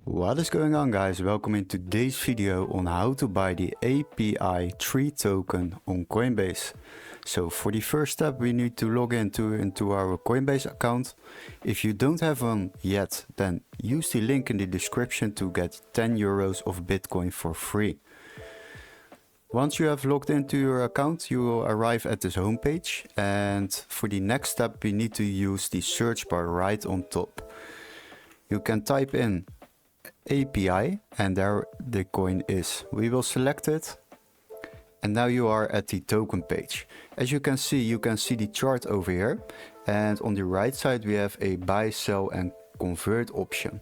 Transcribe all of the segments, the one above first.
What is going on, guys? Welcome in today's video on how to buy the API3 token on Coinbase. So for the first step we need to log into our Coinbase account. If you don't have one yet, then use the link in the description to get 10 euros of Bitcoin for free. Once you have logged into your account, you will arrive at this homepage, and for the next step we need to use the search bar right on top. You can type in API and there the coin is. We will select it and now you are at the token page. As you can see the chart over here, and on the right side we have a buy, sell and convert option.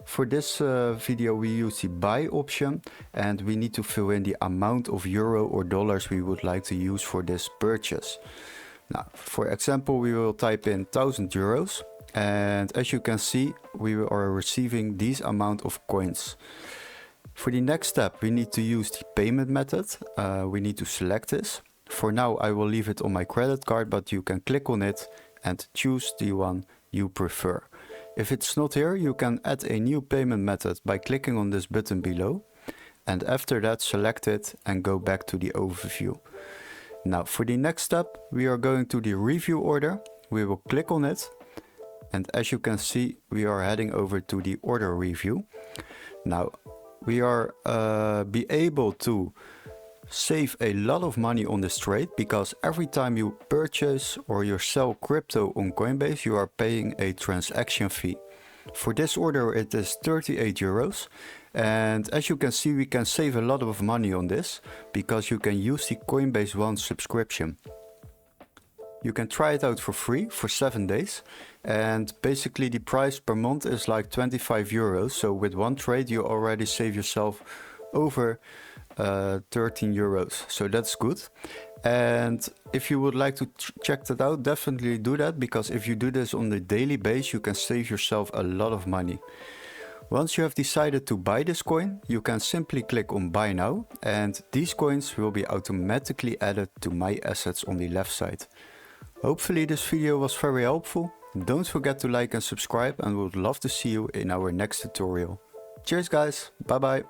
For this video we use the buy option, and we need to fill in the amount of euro or dollars we would like to use for this purchase. Now, for example, we will type in 1000 euros. And as you can see, we are receiving this amount of coins. For the next step, we need to use the payment method. We need to select this. For now, I will leave it on my credit card, but you can click on it and choose the one you prefer. If it's not here, you can add a new payment method by clicking on this button below. And after that, select it and go back to the overview. Now, for the next step, we are going to the review order. We will click on it. And as you can see, we are heading over to the order review. Now, we are be able to save a lot of money on this trade, because every time you purchase or you sell crypto on Coinbase, you are paying a transaction fee. For this order, it is 38 euros. And as you can see, we can save a lot of money on this, because you can use the Coinbase One subscription. You can try it out for free for 7 days, and basically the price per month is like 25 euros. So with one trade you already save yourself over 13 euros. So that's good. And if you would like to check that out, definitely do that, because if you do this on a daily basis, you can save yourself a lot of money. Once you have decided to buy this coin, you can simply click on buy now, and these coins will be automatically added to my assets on the left side. Hopefully this video was very helpful. Don't forget to like and subscribe, and we would love to see you in our next tutorial. Cheers guys, bye bye.